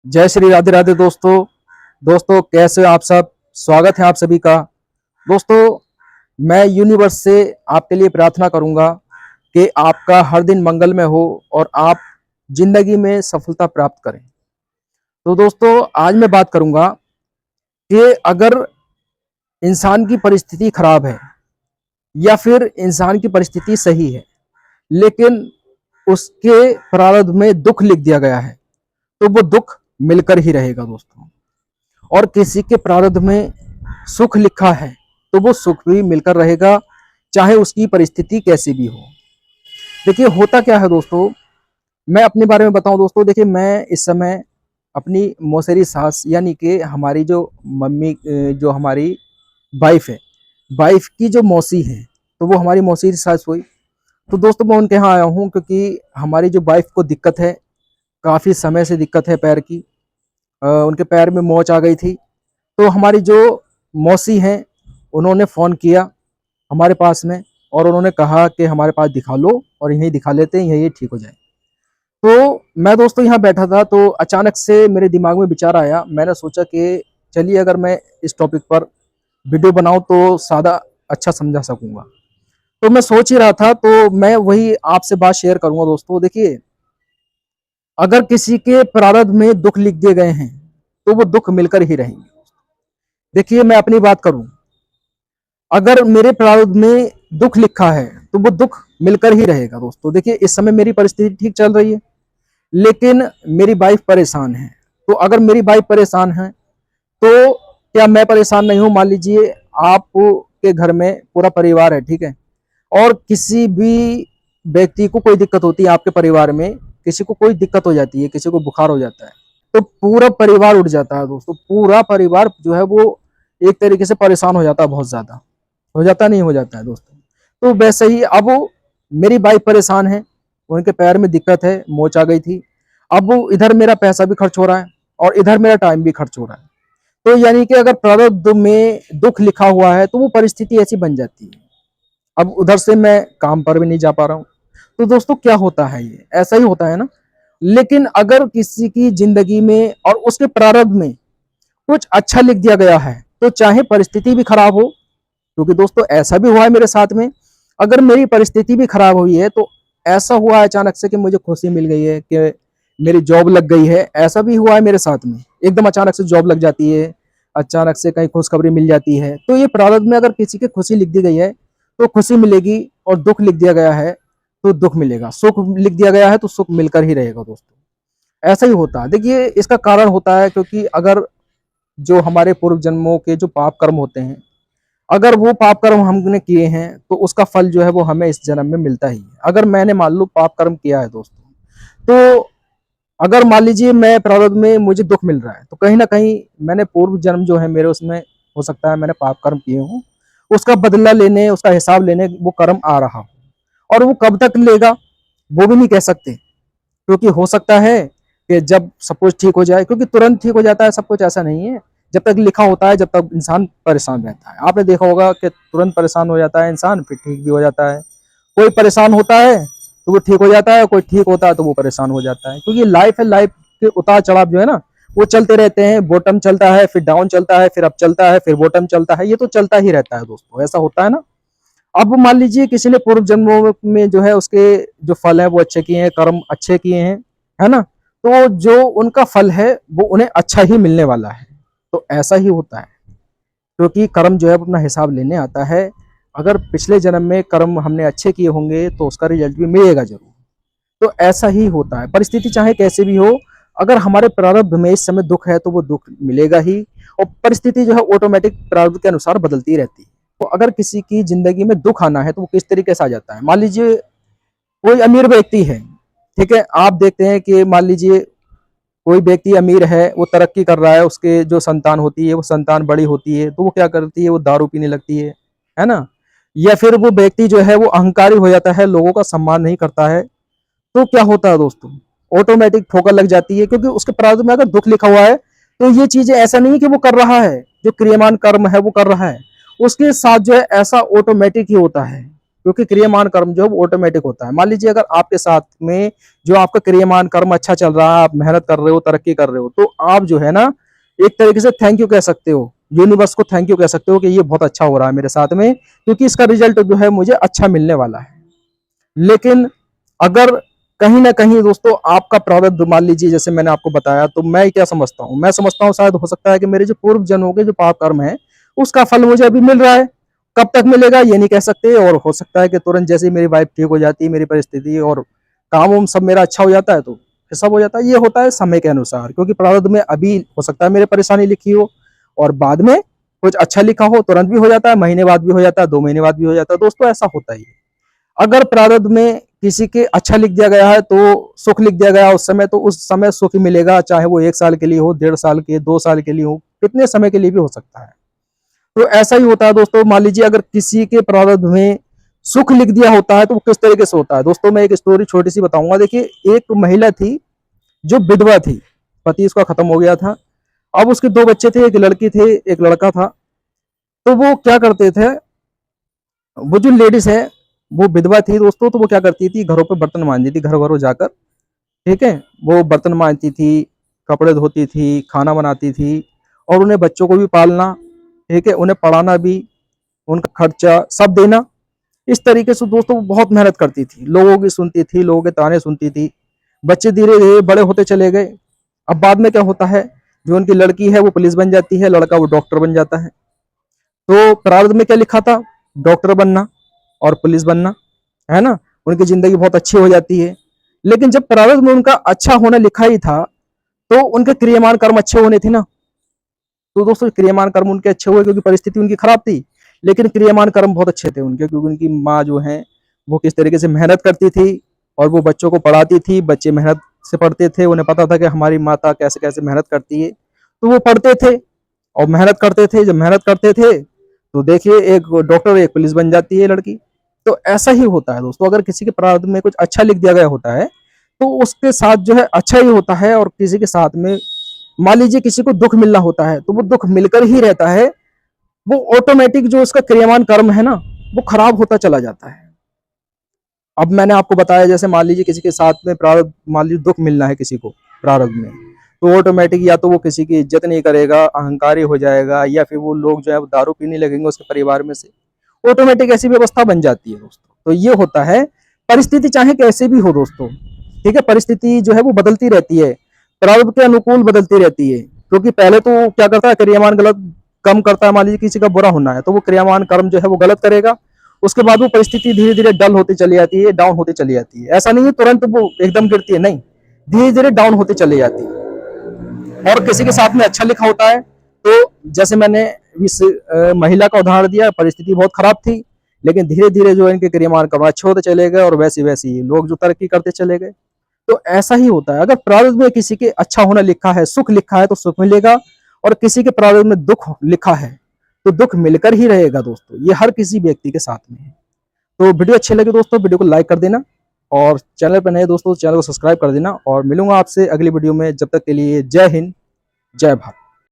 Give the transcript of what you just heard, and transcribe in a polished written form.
जय श्री राधे राधे दोस्तों कैसे हो आप सब। स्वागत है आप सभी का। दोस्तों, मैं यूनिवर्स से आपके लिए प्रार्थना करूंगा कि आपका हर दिन मंगलमय हो और आप जिंदगी में सफलता प्राप्त करें। तो दोस्तों, आज मैं बात करूंगा कि अगर इंसान की परिस्थिति खराब है या फिर इंसान की परिस्थिति सही है लेकिन उसके प्रारब्ध में दुख लिख दिया गया है तो वो दुख मिलकर ही रहेगा दोस्तों। और किसी के प्रारब्ध में सुख लिखा है तो वो सुख भी मिलकर रहेगा, चाहे उसकी परिस्थिति कैसी भी हो। देखिए होता क्या है दोस्तों, मैं अपने बारे में बताऊं दोस्तों। देखिए मैं इस समय अपनी मौसेरी सास यानी कि हमारी जो मम्मी जो हमारी वाइफ है, वाइफ की जो मौसी है तो वो हमारी मौसेरी सास हुई। तो दोस्तों मैं उनके यहाँ आया हूँ क्योंकि हमारी जो वाइफ को दिक्कत है, काफ़ी समय से दिक्कत है पैर की। उनके पैर में मोच आ गई थी। तो हमारी जो मौसी हैं उन्होंने फ़ोन किया हमारे पास में और उन्होंने कहा कि हमारे पास दिखा लो और यहीं दिखा लेते हैं, यहीं ठीक हो जाए। तो मैं दोस्तों यहाँ बैठा था तो अचानक से मेरे दिमाग में विचार आया। मैंने सोचा कि चलिए अगर मैं इस टॉपिक पर वीडियो बनाऊं तो ज़्यादा अच्छा समझा सकूंगा। तो मैं सोच ही रहा था तो मैं वही आपसे बात शेयर करूंगा दोस्तों। देखिए, अगर किसी के प्रारब्ध में दुख लिख दिए गए हैं तो वो दुख मिलकर ही रहेंगे। देखिए मैं अपनी बात करूं, अगर मेरे प्रारब्ध में दुख लिखा है तो वो दुख मिलकर ही रहेगा दोस्तों। देखिए इस समय मेरी परिस्थिति ठीक चल रही है लेकिन मेरी वाइफ परेशान है। तो अगर मेरी वाइफ परेशान है तो क्या मैं परेशान नहीं हूं? मान लीजिए आप के घर में पूरा परिवार है, ठीक है, और किसी भी व्यक्ति को कोई दिक्कत होती है, आपके परिवार में किसी को कोई दिक्कत हो जाती है, किसी को बुखार हो जाता है तो पूरा परिवार उठ जाता है दोस्तों। पूरा परिवार जो है वो एक तरीके से परेशान हो जाता है, बहुत ज्यादा हो जाता, नहीं हो जाता है दोस्तों। तो वैसे ही अब मेरी वाइफ परेशान है, उनके पैर में दिक्कत है, मोच आ गई थी। अब इधर मेरा पैसा भी खर्च हो रहा है और इधर मेरा टाइम भी खर्च हो रहा है। तो यानी कि अगर प्रारब्ध में दुख लिखा हुआ है तो वो परिस्थिति ऐसी बन जाती है। अब उधर से मैं काम पर भी नहीं जा पा रहा हूँ। तो दोस्तों क्या होता है, ये ऐसा ही होता है ना। लेकिन अगर किसी की जिंदगी में और उसके प्रारब्ध में कुछ अच्छा लिख दिया गया है तो चाहे परिस्थिति भी खराब हो, क्योंकि दोस्तों ऐसा भी हुआ है मेरे साथ में। अगर मेरी परिस्थिति भी खराब हुई है तो ऐसा हुआ है अचानक से कि मुझे खुशी मिल गई है कि मेरी जॉब लग गई है। ऐसा भी हुआ है मेरे साथ में, एकदम अचानक से जॉब लग जाती है, अचानक से कहीं खुशखबरी मिल जाती है। तो ये प्रारब्ध में अगर किसी की खुशी लिख दी गई है तो खुशी मिलेगी और दुख लिख दिया गया है तो दुख मिलेगा, सुख लिख दिया गया है तो सुख मिलकर ही रहेगा दोस्तों। ऐसा ही होता है। देखिए इसका कारण होता है क्योंकि अगर जो हमारे पूर्व जन्मों के जो पाप कर्म होते हैं, अगर वो पाप कर्म हमने किए हैं तो उसका फल जो है वो हमें इस जन्म में मिलता ही है। अगर मैंने मान लो पाप कर्म किया है दोस्तों, तो अगर मान लीजिए मैं प्रारब्ध में मुझे दुख मिल रहा है तो कहीं ना कहीं मैंने पूर्व जन्म जो है मेरे, उसमें हो सकता है मैंने पाप कर्म किए हों, उसका बदला लेने, उसका हिसाब लेने वो कर्म आ रहा हो। और वो कब तक लेगा वो भी नहीं कह सकते, क्योंकि हो सकता है कि जब सपोज ठीक हो जाए, क्योंकि तुरंत ठीक हो जाता है सब कुछ, ऐसा नहीं है। जब तक लिखा होता है जब तक इंसान परेशान रहता है। आपने देखा होगा कि तुरंत परेशान हो जाता है इंसान, फिर ठीक भी हो जाता है। कोई परेशान होता है तो वो ठीक हो जाता है, कोई ठीक होता है तो वो परेशान हो जाता है। क्योंकि लाइफ है, लाइफ के उतार चढ़ाव जो है ना वो चलते रहते हैं। बॉटम चलता है, फिर डाउन चलता है, फिर अप चलता है, फिर बॉटम चलता है। ये तो चलता ही रहता है दोस्तों, ऐसा होता है ना। अब मान लीजिए किसी ने पूर्व जन्मों में जो है उसके जो फल है वो अच्छे किए हैं, कर्म अच्छे किए हैं, है ना, तो जो उनका फल है वो उन्हें अच्छा ही मिलने वाला है। तो ऐसा ही होता है क्योंकि कर्म जो है अपना हिसाब लेने आता है। अगर पिछले जन्म में कर्म हमने अच्छे किए होंगे तो उसका रिजल्ट भी मिलेगा जरूर। तो ऐसा ही होता है, परिस्थिति चाहे कैसे भी हो, अगर हमारे प्रारब्ध में इस समय दुख है तो वो दुख मिलेगा ही। और परिस्थिति जो है ऑटोमेटिक प्रारब्ध के अनुसार बदलती रहती है। तो अगर किसी की जिंदगी में दुख आना है तो वो किस तरीके से आ जाता है। मान लीजिए कोई अमीर व्यक्ति है, ठीक है, आप देखते हैं कि मान लीजिए कोई व्यक्ति अमीर है, वो तरक्की कर रहा है, उसके जो संतान होती है वो संतान बड़ी होती है तो वो क्या करती है, वो दारू पीने लगती है ना। या फिर वो व्यक्ति जो है वो अहंकारी हो जाता है, लोगों का सम्मान नहीं करता है। तो क्या होता है दोस्तों, ऑटोमेटिक ठोकर लग जाती है, क्योंकि उसके प्रारब्ध में अगर दुख लिखा हुआ है तो ये चीजें ऐसा नहीं कि वो कर रहा है, जो क्रियमान कर्म है वो कर रहा है, उसके साथ जो है ऐसा ऑटोमेटिक ही होता है। क्योंकि क्रियमान कर्म जो है वो ऑटोमेटिक होता है। मान लीजिए अगर आपके साथ में जो आपका क्रियमान कर्म अच्छा चल रहा है, आप मेहनत कर रहे हो, तरक्की कर रहे हो, तो आप जो है ना एक तरीके से थैंक यू कह सकते हो, यूनिवर्स को थैंक यू कह सकते हो कि ये बहुत अच्छा हो रहा है मेरे साथ में, क्योंकि इसका रिजल्ट जो है मुझे अच्छा मिलने वाला है। लेकिन अगर कहीं ना कहीं दोस्तों आपका प्रारब्ध मान लीजिए जैसे मैंने आपको बताया, तो मैं क्या समझता हूँ, मैं समझता हूँ शायद हो सकता है कि मेरे जो पूर्व जन्मों के जो पाप कर्म है उसका फल मुझे अभी मिल रहा है। कब तक मिलेगा ये नहीं कह सकते, और हो सकता है कि तुरंत जैसे मेरी वाइफ ठीक हो जाती है, मेरी परिस्थिति और काम उम सब मेरा अच्छा हो जाता है, तो फिर सब हो जाता है। ये होता है समय के अनुसार, क्योंकि प्रारब्ध में अभी हो सकता है मेरी परेशानी लिखी हो और बाद में कुछ अच्छा लिखा हो, तुरंत भी हो जाता है, महीने बाद भी हो जाता है, 2 महीने बाद भी हो जाता है। दोस्तों ऐसा होता ही है। अगर प्रारब्ध में किसी के अच्छा लिख दिया गया है तो सुख लिख दिया गया उस समय, तो उस समय सुख ही मिलेगा, चाहे वो 1 साल के लिए हो, 1.5 साल के, 2 साल के लिए हो, कितने समय के लिए भी हो सकता है। तो ऐसा ही होता है दोस्तों। मान लीजिए अगर किसी के प्रारब्ध में सुख लिख दिया होता है तो वो किस तरीके से होता है। दोस्तों मैं एक स्टोरी छोटी सी बताऊंगा। देखिए एक महिला थी जो विधवा थी, पति उसका खत्म हो गया था। अब उसके 2 बच्चे थे, एक लड़की थी एक लड़का था। तो वो क्या करते थे, वो जो लेडीज है वो विधवा थी दोस्तों, तो वो क्या करती थी, घरों पे बर्तन मांजती थी, घर घरों जाकर, ठीक है। वो बर्तन मांजती थी, कपड़े धोती थी, खाना बनाती थी, और उन्हें बच्चों को भी पालना, ठीक है, उन्हें पढ़ाना भी, उनका खर्चा सब देना। इस तरीके से दोस्तों वो बहुत मेहनत करती थी, लोगों की सुनती थी, लोगों के ताने सुनती थी। बच्चे धीरे धीरे बड़े होते चले गए। अब बाद में क्या होता है, जो उनकी लड़की है वो पुलिस बन जाती है, लड़का वो डॉक्टर बन जाता है। तो प्रारब्ध में क्या लिखा था, डॉक्टर बनना और पुलिस बनना, है ना, उनकी जिंदगी बहुत अच्छी हो जाती है। लेकिन जब प्रारब्ध में उनका अच्छा होना लिखा ही था, तो उनके क्रियमान कर्म अच्छे होने थे ना। तो दोस्तों क्रियमान कर्म उनके अच्छे हुए क्योंकि परिस्थिति उनकी खराब थी, लेकिन क्रियमान कर्म बहुत अच्छे थे उनके, क्योंकि उनकी माँ जो है वो किस तरीके से मेहनत करती थी और वो बच्चों को पढ़ाती थी। बच्चे मेहनत से पढ़ते थे, उन्हें पता था कि हमारी माता कैसे कैसे मेहनत करती है, तो वो पढ़ते थे और मेहनत करते थे। जब मेहनत करते थे तो देखिए एक डॉक्टर एक पुलिस बन जाती है लड़की। तो ऐसा ही होता है दोस्तों, अगर किसी के प्रारब्ध में कुछ अच्छा लिख दिया गया होता है तो उसके साथ जो है अच्छा ही होता है, और किसी के साथ में मान लीजिए किसी को दुख मिलना होता है तो वो दुख मिलकर ही रहता है। वो ऑटोमेटिक जो उसका क्रियमान कर्म है ना वो खराब होता चला जाता है। अब मैंने आपको बताया जैसे मान लीजिए किसी के साथ में प्रारब्ध, मान लीजिए दुख मिलना है किसी को प्रारब्ध में, तो ऑटोमेटिक या तो वो किसी की इज्जत नहीं करेगा, अहंकारी हो जाएगा, या फिर वो लोग जो है वो दारू पीने लगेंगे उसके परिवार में से। ऑटोमेटिक ऐसी व्यवस्था बन जाती है दोस्तों। तो ये होता है, परिस्थिति चाहे कैसे भी हो दोस्तों, ठीक है, परिस्थिति जो है वो बदलती रहती है, प्रारब्ध के अनुकूल बदलती रहती है। क्योंकि पहले तो क्या करता है, क्रियामान गलत कम करता है। मान लीजिए किसी का बुरा होना है तो वो क्रियामान कर्म जो है वो गलत करेगा, उसके बाद वो परिस्थिति धीरे धीरे डल होती चली जाती है, डाउन होती चली जाती है। ऐसा नहीं है तुरंत वो एकदम गिरती है, नहीं, धीरे धीरे डाउन होती चली जाती है। और किसी के साथ में अच्छा लिखा होता है, तो जैसे मैंने इस महिला का उदाहरण दिया, परिस्थिति बहुत खराब थी, लेकिन धीरे धीरे जो इनके क्रियमान कर्म अच्छे होते चले गए और वैसे वैसे ही लोग जो तरक्की करते चले गए। तो ऐसा ही होता है, अगर प्रारब्ध में किसी के अच्छा होना लिखा है, सुख लिखा है, तो सुख मिलेगा, और किसी के प्रारब्ध में दुख लिखा है तो दुख मिलकर ही रहेगा दोस्तों। ये हर किसी व्यक्ति के साथ में है। तो वीडियो अच्छे लगे दोस्तों, वीडियो को लाइक कर देना, और चैनल पर नए दोस्तों चैनल को सब्सक्राइब कर देना, और मिलूंगा आपसे अगली वीडियो में। जब तक के लिए जय हिंद, जय भारत।